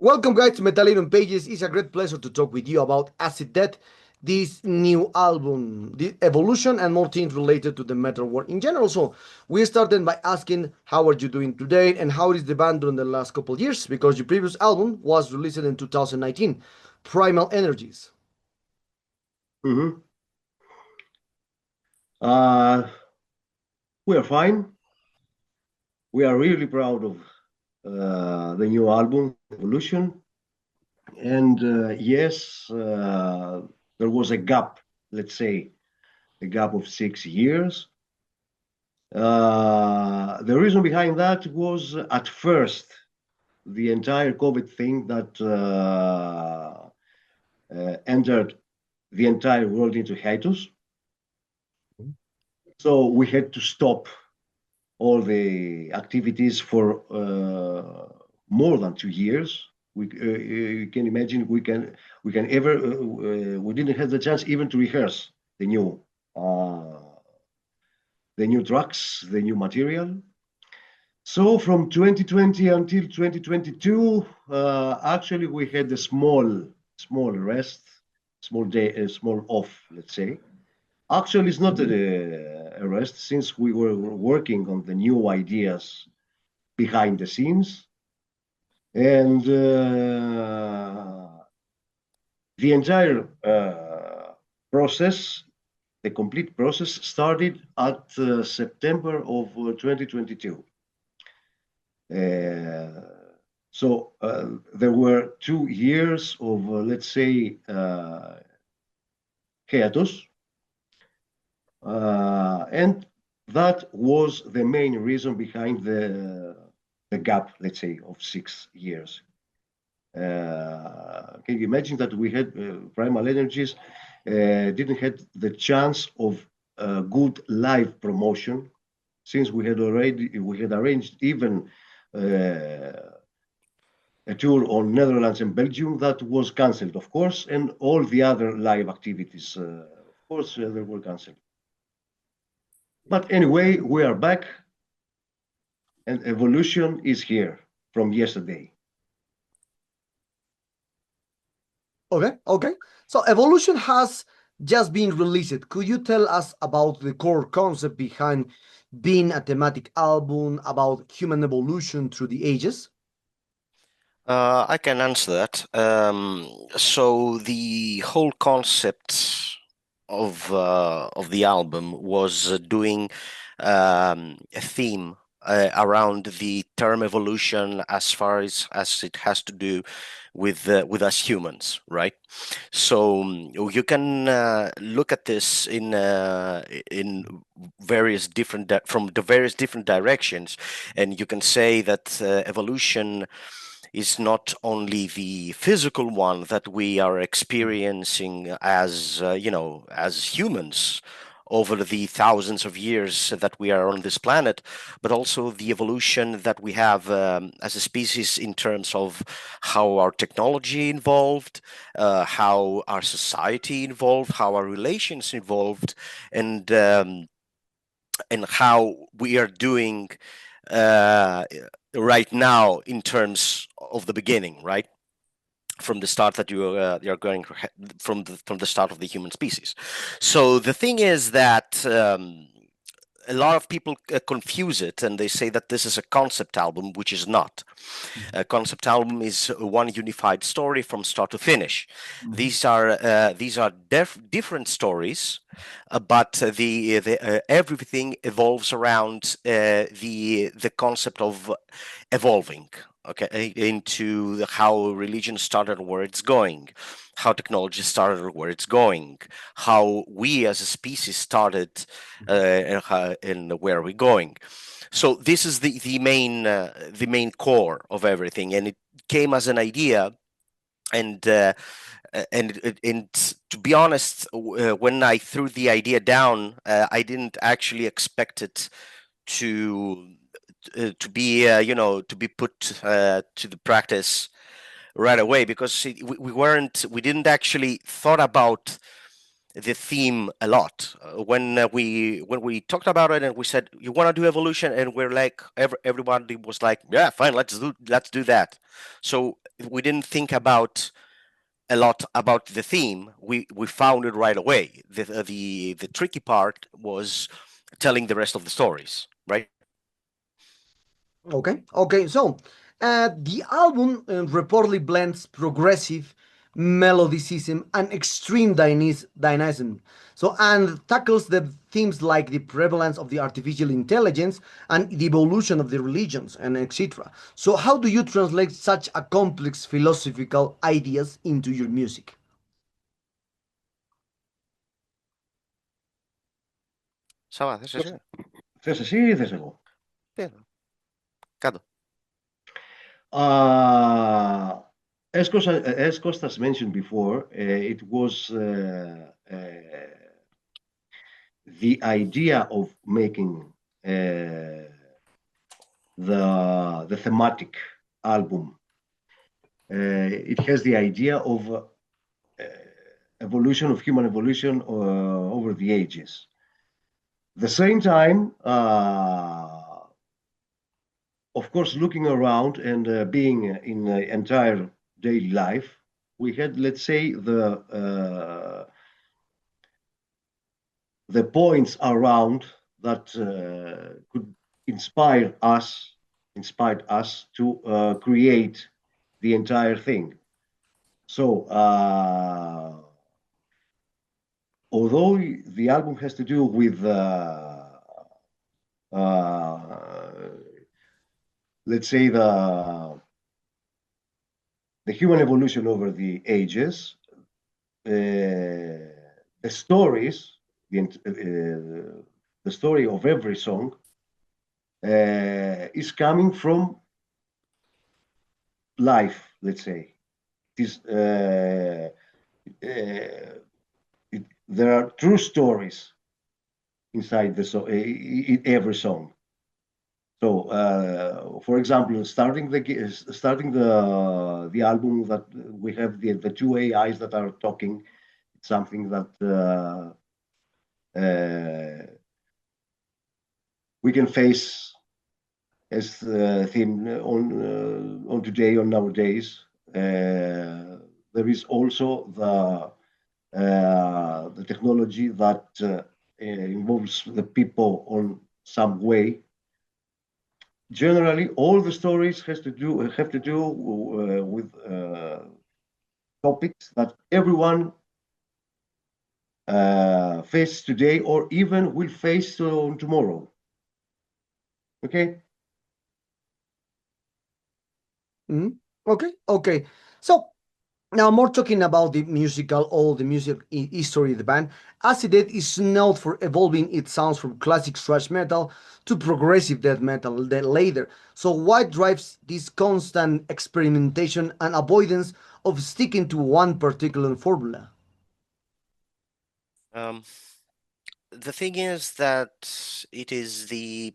Welcome, guys, to Metallium Pages. It's a great pleasure to talk with you about Acid Death, this new album, the evolution, and more things related to the metal world in general. So, we started by asking how are you doing today and how is the band during the last couple of years, because your previous album was released in 2019, Primal Energies. Mm-hmm. Uh, we are fine. We are really proud of the new album, Evolution. And yes, there was a gap, let's say, a gap of 6 years. The reason behind that was at first the entire COVID thing that entered the entire world into hiatus. So we had to stop all the activities for more than 2 years. You can imagine we didn't have the chance even to rehearse uh, the new tracks, the new material. So from 2020 until 2022, actually we had a small rest, small day, a small off, let's say. Actually, it's not a rest since we were working on the new ideas behind the scenes. And the entire process, the complete process, started at September of 2022. So there were 2 years of, let's say, hiatus. And that was the main reason behind the gap, let's say, of 6 years. Can you imagine that we had Primal Energies didn't have the chance of good live promotion since we had arranged even a tour on Netherlands and Belgium that was cancelled, of course, and all the other live activities, of course, they were cancelled. But anyway, we are back, and Evolution is here from yesterday. Okay. So, Evolution has just been released. Could you tell us about the core concept behind being a thematic album about human evolution through the ages? I can answer that. So the whole concept of the album was doing a theme around the term evolution as far as it has to do with us humans, right? So you can look at this in various different from the various different directions, and you can say that evolution is not only the physical one that we are experiencing as as humans over the thousands of years that we are on this planet, but also the evolution that we have as a species in terms of how our technology evolved, how our society evolved, how our relations evolved, and how we are doing uh, right now in terms of the beginning, right? From the start that you're going from the start of the human species. So the thing is that a lot of people confuse it, and they say that this is a concept album, which is not. A concept album is one unified story from start to finish. These are different stories, but the everything evolves around the concept of evolving. Okay, into how religion started, where it's going, how technology started, where it's going, how we as a species started, and where we're going. So this is the main core of everything, and it came as an idea, and and to be honest, when I threw the idea down, I didn't actually expect it to to be to be put to the practice right away, because we didn't actually thought about the theme a lot when we talked about it, and we said you want to do evolution, and we're like everybody was like, yeah, fine, let's do that. So we didn't think about a lot about the theme. We found it right away. The tricky part was telling the rest of the stories, right? Okay. So, the album reportedly blends progressive melodicism and extreme dynamism. So, and tackles the themes like the prevalence of the artificial intelligence and the evolution of the religions and etc. So, how do you translate such a complex philosophical ideas into your music? Ça va, θες εσύ? Θες εσύ ή θες εγώ? Κάτω. As Costas mentioned before, it was the idea of making the thematic album. It has the idea of evolution of human evolution over the ages. The same time, of course, looking around and being in the entire daily life, we had, let's say, the points around that could inspired us to create the entire thing. So, although the album has to do with let's say the human evolution over the ages, the stories, the story of every song is coming from life, let's say. There are true stories inside in every song. So, for example, starting the album, that we have the two AIs that are talking. It's something that we can face as the theme on today, on nowadays. There is also the technology that involves the people on some way. Generally, all the stories have to do with topics that everyone faces today, or even will face tomorrow. Okay. Okay. So, now, more talking about all the music history of the band, Acid Death is known for evolving its sounds from classic thrash metal to progressive death metal later. So, what drives this constant experimentation and avoidance of sticking to one particular formula? The thing is that it is the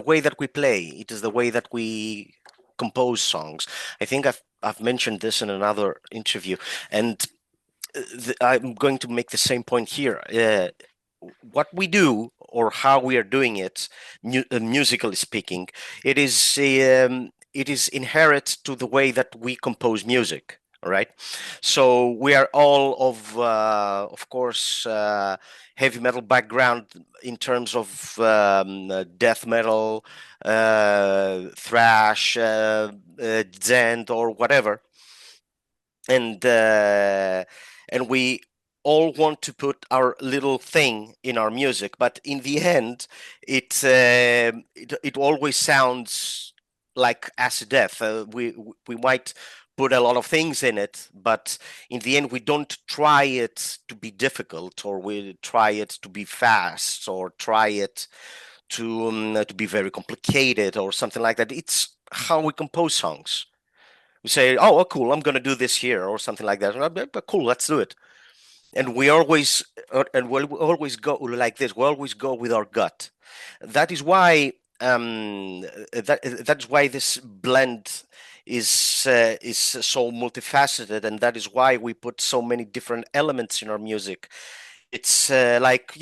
way that we play. It is the way that we compose songs. I think I've mentioned this in another interview, and I'm going to make the same point here. What we do, or how we are doing it, musically speaking, it is inherent to the way that we compose music. Right, so we are all of course, heavy metal background in terms of death metal, thrash, djent, or whatever, and we all want to put our little thing in our music, but in the end, it always sounds like Acid Death. We might put a lot of things in it, but in the end, we don't try it to be difficult, or we try it to be fast, or try it to be very complicated, or something like that. It's how we compose songs. We say, "Oh, cool, I'm going to do this here," or something like that. But cool, let's do it. And we always go like this. We always go with our gut. That is why that's why this blend is so multifaceted, and that is why we put so many different elements in our music. It's like,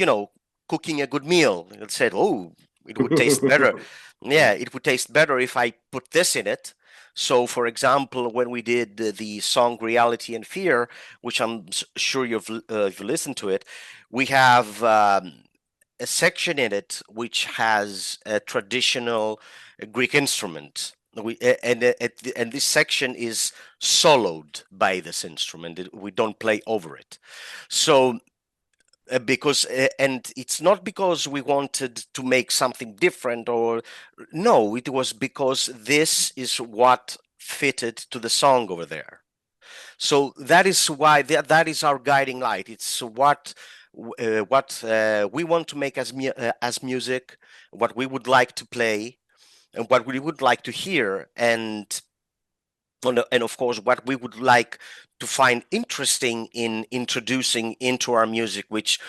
cooking a good meal. It said, "Oh, it would taste better." Yeah, it would taste better if I put this in it. So, for example, when we did the song Reality and Fear, which I'm sure you've listened to it, we have a section in it which has a traditional Greek instrument. And this section is soloed by this instrument. We don't play over it. So because and it's not because we wanted to make something different, or no, it was because this is what fitted to the song over there. So that is why that is our guiding light. It's what we want to make as music, what we would like to play, and what we would like to hear, and of course what we would like to find interesting in introducing into our music, which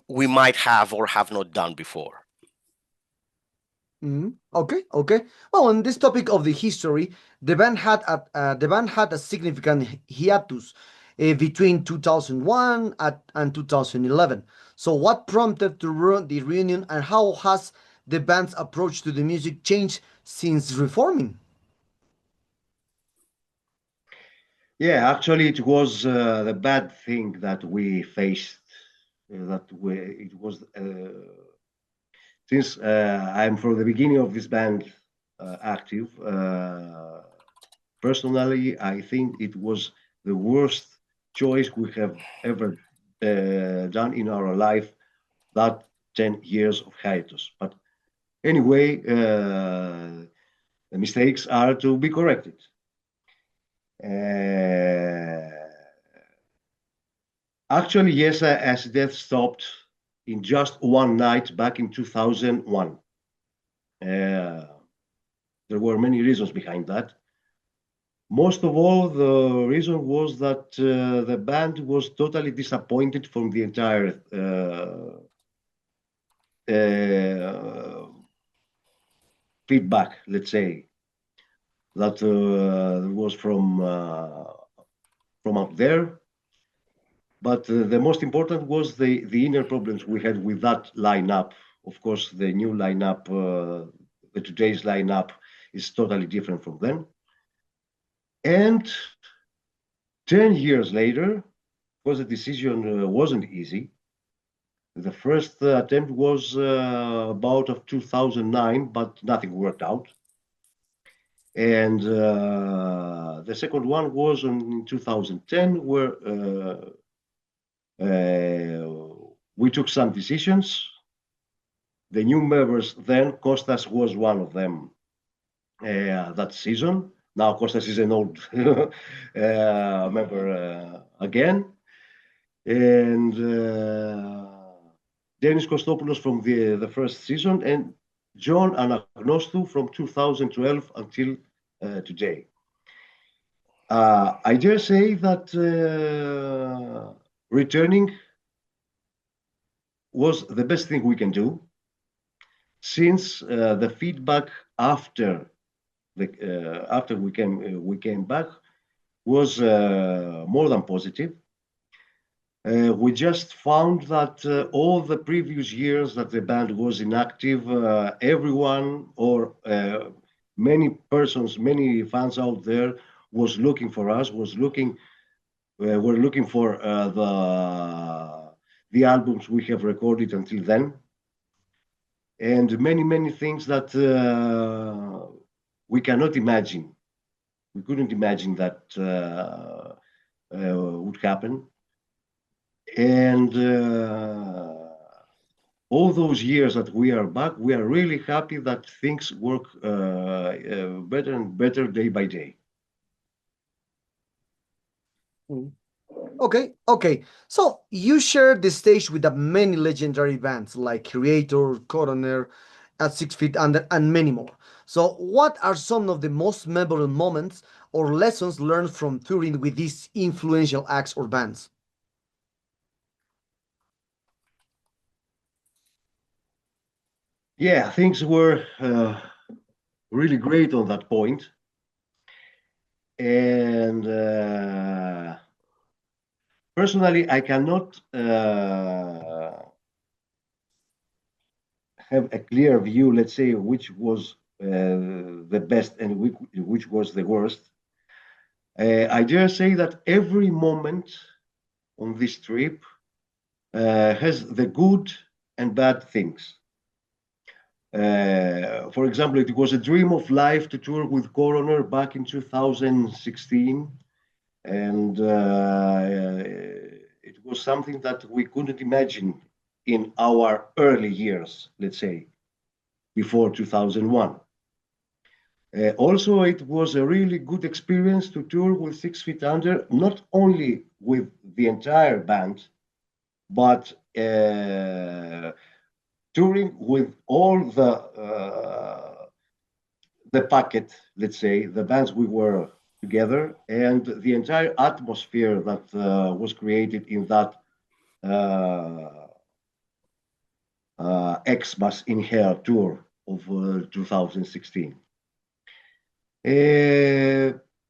we might have or have not done before. Okay, okay. Well, on this topic of the history, the band had a significant hiatus between 2001 and 2011. So, what prompted the reunion, and how has the band's approach to the music changed since reforming? Yeah, actually, it was the bad thing that we faced. It was since I'm from the beginning of this band active. Personally, I think it was the worst choice we have ever done in our life. That 10 years of hiatus. But anyway, the mistakes are to be corrected. Actually, yes, as death stopped in just one night back in 2001. There were many reasons behind that. Most of all, the reason was that the band was totally disappointed from the entire feedback, let's say, that was from out there. But the most important was the inner problems we had with that lineup. Of course, the new lineup, the today's lineup, is totally different from then. And 10 years later, because the decision wasn't easy. The first attempt was about of 2009, but nothing worked out. And the second one was in 2010, where we took some decisions. The new members then, Kostas was one of them that season. Now Kostas is an old member again. And Dennis Kostopoulos from the first season, and John Anagnostou from 2012 until today. I dare say that returning was the best thing we can do, since the feedback after we came back was more than positive. We just found that all the previous years that the band was inactive, everyone or many persons, many fans out there was looking for us, were looking for the albums we have recorded until then, and many things that we cannot imagine. We couldn't imagine that would happen. And all those years that we are back, we are really happy that things work better and better day by day. Okay, okay. So you shared the stage with many legendary bands like Creator, Coroner, At 6 Feet Under, and many more. So, what are some of the most memorable moments or lessons learned from touring with these influential acts or bands? Yeah, things were really great on that point. And personally, I cannot have a clear view, let's say, which was the best and which was the worst. I dare say that every moment on this trip has the good and bad things. For example, it was a dream of life to tour with Coroner back in 2016, and it was something that we couldn't imagine in our early years, let's say, before 2001. Also, it was a really good experience to tour with 6 Feet Under, not only with the entire band, but touring with all the packet, let's say, the bands we were together, and the entire atmosphere that was created in that Xmas in Hair tour of 2016.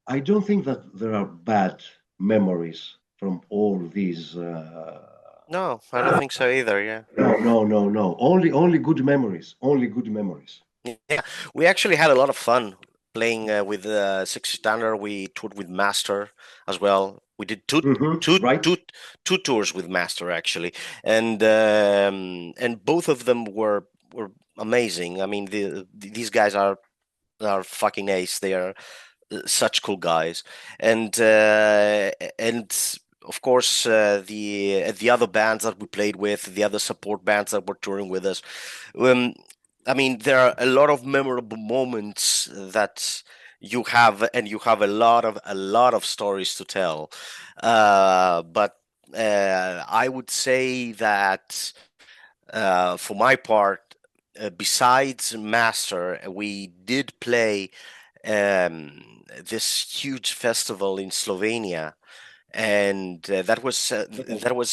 I don't think that there are bad memories from all these. No, I don't think so either. Yeah. No. Only good memories. Only good memories. Yeah, we actually had a lot of fun playing with 6 Feet Under. We toured with Master as well. We did Right? two tours with Master actually, and both of them were amazing. I mean, these guys are fucking ace. They are such cool guys, and of course the other bands that we played with, the other support bands that were touring with us. I mean, there are a lot of memorable moments that you have, and you have a lot of stories to tell. But I would say that for my part, besides Master, we did play this huge festival in Slovenia, and that was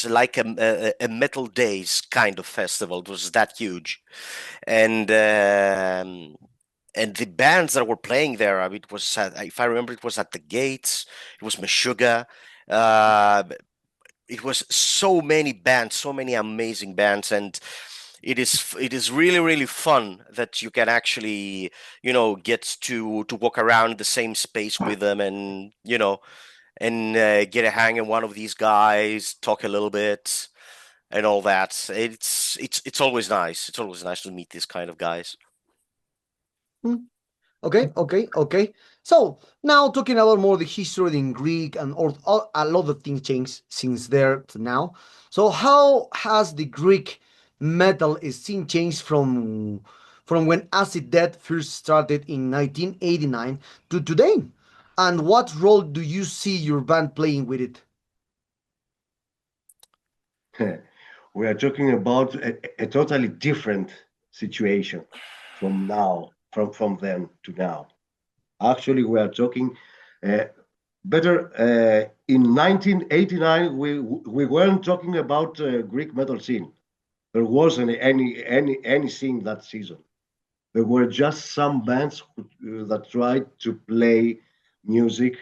like a Metal Days kind of festival. It was that huge, and the bands that were playing there, I mean, it was if I remember, it was at the Gates. It was Meshuggah. Uh, it was so many bands, so many amazing bands, and it is really fun that you can actually get to walk around the same space with them, and get a hang in one of these guys, talk a little bit, and all that. It's always nice. It's always nice to meet these kind of guys. Okay. So now talking about more the history in Greek and all, a lot of things changed since there to now. So how has the Greek metal scene changed from when Acid Death first started in 1989 to today? And what role do you see your band playing with it? We are talking about a totally different situation from now, from then to now. Actually, we are talking uh, better. In 1989, we weren't talking about Greek metal scene. There wasn't any scene that season. There were just some bands that tried to play music,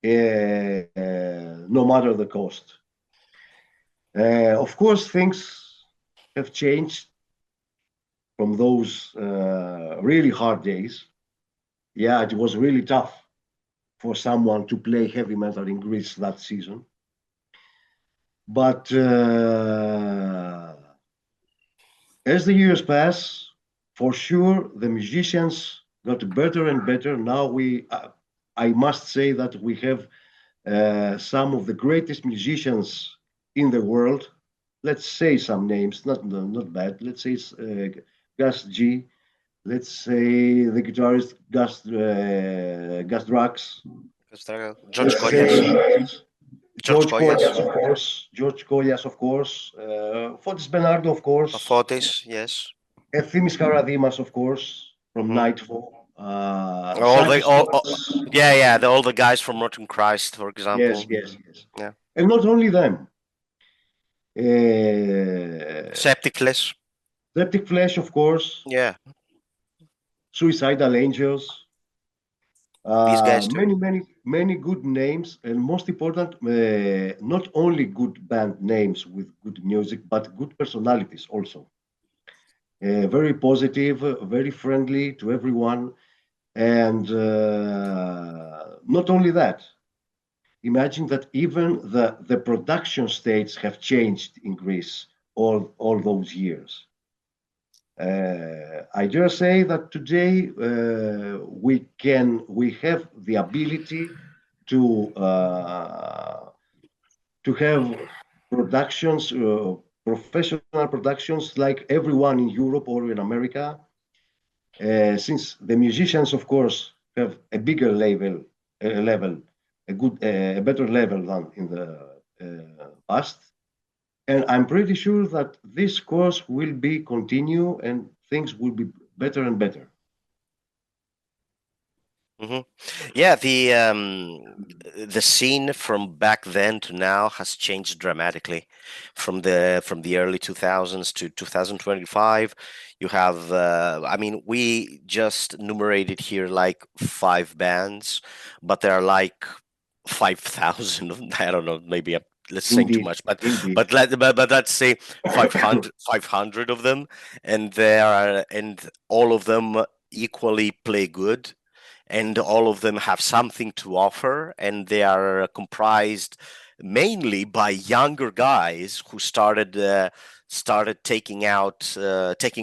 no matter the cost. Of course, things have changed from those really hard days. Yeah, it was really tough for someone to play heavy metal in Greece that season. But as the years pass, for sure, the musicians got better and better. Now I must say that we have some of the greatest musicians in the world. Let's say some names, not bad. Let's say Gus G. Let's say the guitarist Gus Drax. George Let's Koyas. say George George Koyas, Koyas. of course. George Koyas, of course. Fotis Bernardo, of course. Fotis, yes. Efthimis Karadimas, of course, from Hmm. Nightfall. All the Sakis all, Tomas. yeah, all the guys from Rotten Christ, for Yes, example. yes, yes. Yeah. And not only them. Uh, Septic Flesh. Septic Flesh, of course. Yeah, Suicidal Angels. these guys too. Many good names, and most important, not only good band names with good music, but good personalities also. very positive, very friendly to everyone. And not only that, imagine that even the production states have changed in Greece all those years. I dare say that today we have the ability to have productions, professional productions like everyone in Europe or in America. Since the musicians, of course, have a bigger level, a better level than in the past. And I'm pretty sure that this course will be continue and things will be better and better. Yeah, the scene from back then to now has changed dramatically. From the early 2000s to 2025, you have I mean, we just enumerated here like 5 bands, but there are like 5,000 of them. I don't know, maybe let's saying too Indeed, much, but indeed. let's say 500 of them, and all of them equally play good, and all of them have something to offer, and they are comprised mainly by younger guys who started taking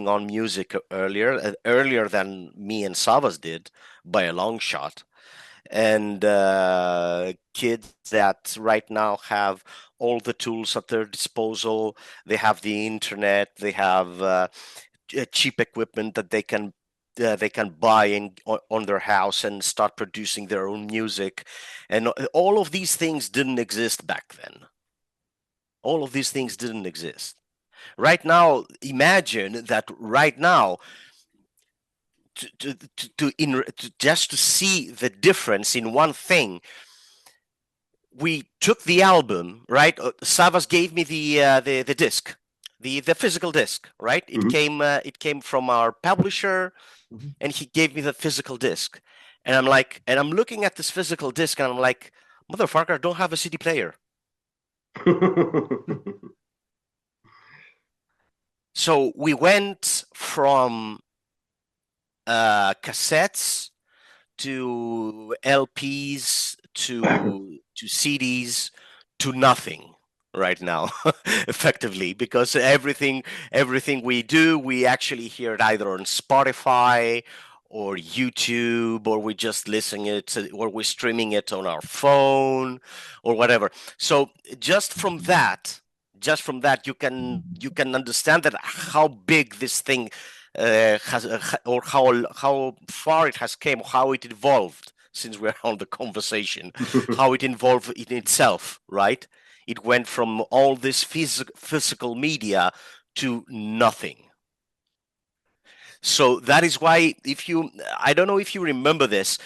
on music earlier than me and Savas did by a long shot, and kids that right now have all the tools at their disposal. They have the internet, they have cheap equipment that they can buy on their house and start producing their own music, and all of these things didn't exist back then. All of these things didn't exist. Right now, imagine that right now, just to see the difference in one thing. We took the album, right? Savas gave me the disc, the physical disc, right? It came from our publisher, and he gave me the physical disc, and I'm looking at this physical disc, and I'm like, motherfucker, I don't have a CD player. So we went from cassettes to LPs to CDs to nothing right now, effectively, because everything we do, we actually hear it either on Spotify or YouTube, or we just listen it, or we're streaming it on our phone or whatever. So just from that, you can understand that how big this thing has or how far it has came, how it evolved since we're on the conversation, how it evolved in itself, right? It went from all this physical media to nothing. So that is why, I don't know if you remember this.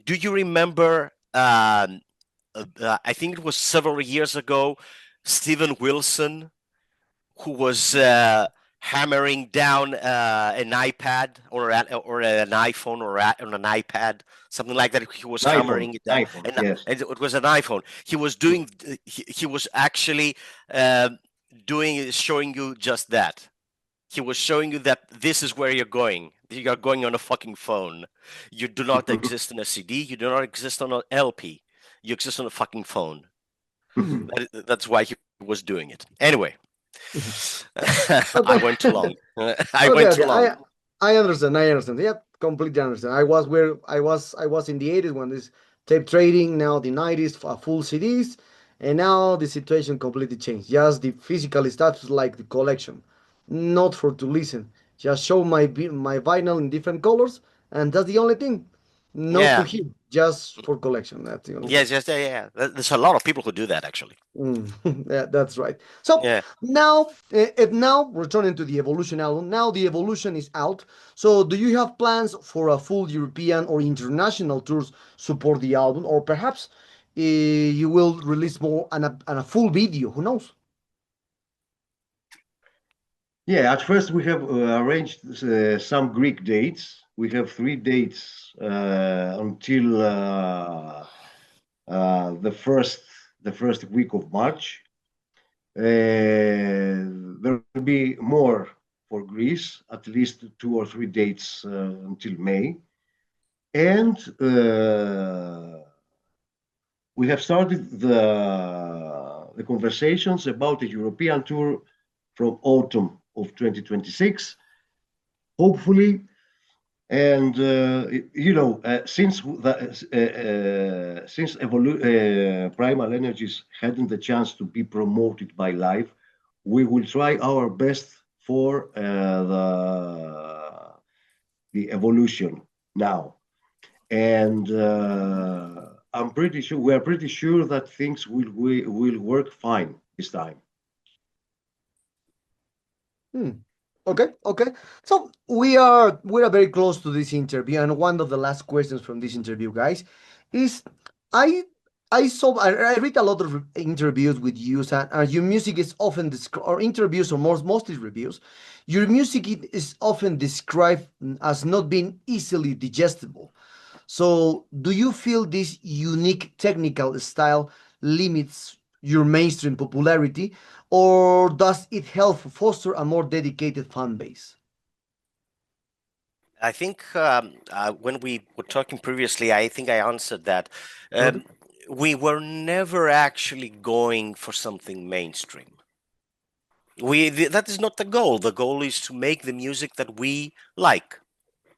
Do you remember? I think it was several years ago, Steven Wilson, who was hammering down an iPad or an iPhone on an iPad, something like that. He was iPhone, hammering it down, iPhone, yes. and it was an iPhone. He was doing. He was actually showing you just that. He was showing you that this is where you're going. You are going on a fucking phone. You do not exist on a CD. You do not exist on an LP. You exist on a fucking phone. That's why he was doing it. Anyway, I Okay. went too long. I Okay, went too okay. long. I understand. I understand. Yeah, completely understand. I was in the 80s when this tape trading, now the 90s, full CDs, and now the situation completely changed. Just the physical status like the collection, not for to listen. Just show my vinyl in different colors, and that's the only thing. Not to Yeah. hear, just for collection. That's the only thing. Yes, yes, yeah, yeah. There's a lot of people who do that actually. Yeah, that's right. So Yeah. now returning to the Evolution album. Now the Evolution is out. So do you have plans for a full European or international tours support the album, or perhaps you will release more and a full video? Who knows? Yeah, at first we have arranged some Greek dates. We have 3 dates until the first week of March. There will be more for Greece, at least 2 or 3 dates until May. And we have started the conversations about a European tour from autumn of 2026, hopefully. And since Primal Energies hadn't the chance to be promoted by live, we will try our best for the evolution now. And I'm pretty sure we are pretty sure that things will work fine this time. Okay, okay. So we are very close to this interview, and one of the last questions from this interview, guys, is I I read a lot of interviews with you, and your music is often or interviews or mostly reviews. Your music is often described as not being easily digestible. So, do you feel this unique technical style limits your mainstream popularity, or does it help foster a more dedicated fan base? I think when we were talking previously, I think I answered that. Okay. Um, we were never actually going for something mainstream. That is not the goal. The goal is to make the music that we like.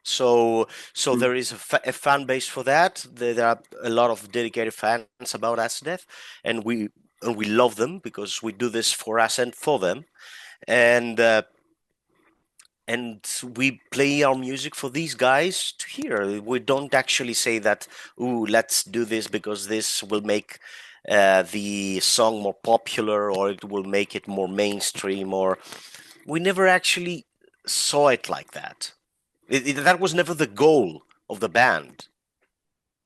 So Mm. there is a fan base for that. There are a lot of dedicated fans about Acid Death, and we love them because we do this for us and for them. And and we play our music for these guys to hear. We don't actually say that, "Ooh, let's do this because this will make the song more popular, or it will make it more mainstream." Or we never actually saw it like that. That was never the goal of the band.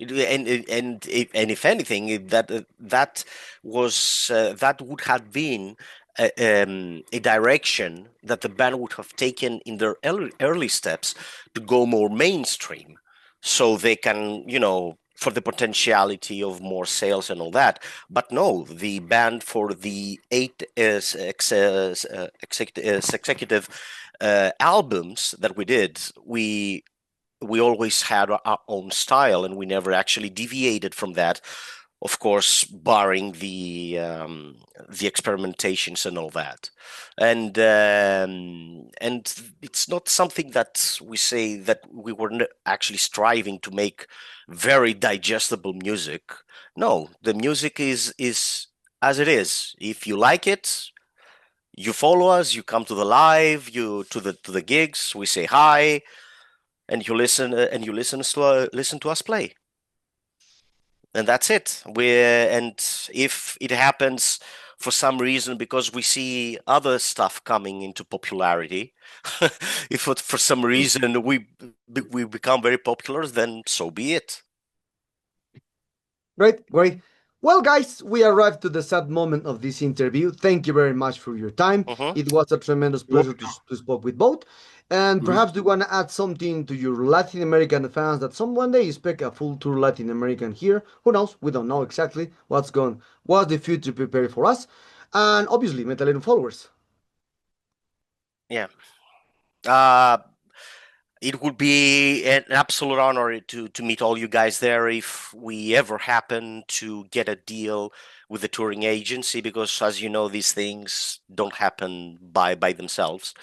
And if anything, that would have been a direction that the band would have taken in their early steps to go more mainstream, so they can, for the potentiality of more sales and all that. But no, the band, for the eight executive albums that we did, we always had our own style, and we never actually deviated from that, of course, barring the experimentations and all that. And it's not something that we say that we were actually striving to make very digestible music. No, the music is as it is. If you like it, you follow us, you come to the live, you to the gigs, we say hi, and you listen to us play, and that's it. And if it happens for some reason, because we see other stuff coming into popularity, if for some reason we become very popular, then so be it. Great, great. Well, guys, we arrived to the sad moment of this interview. Thank you very much for your time. Mhm. It was a tremendous pleasure to speak with both. And Mhm. perhaps do you want to add something to your Latin American fans that some one day you expect a full tour Latin American here? Who knows? We don't know exactly what the future prepare for us. And obviously, Metalero followers. Yeah. Uh, it would be an absolute honor to meet all you guys there if we ever happen to get a deal with the touring agency, because, as you know, these things don't happen by themselves.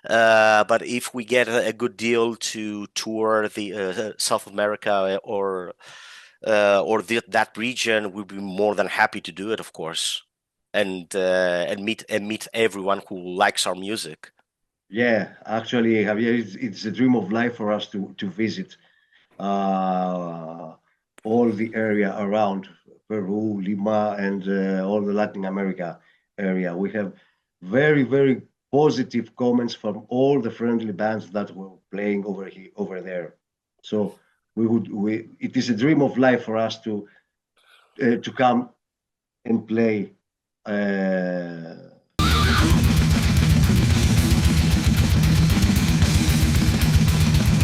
But if we get a good deal to tour the South America or that region, we'd be more than happy to do it, of course, and meet everyone who likes our music. Yeah, actually, Javier, it's a dream of life for us to visit all the area around Peru, Lima, and all the Latin America area. We have very, very positive comments from all the friendly bands that were playing over there. So it is a dream of life for us to come and play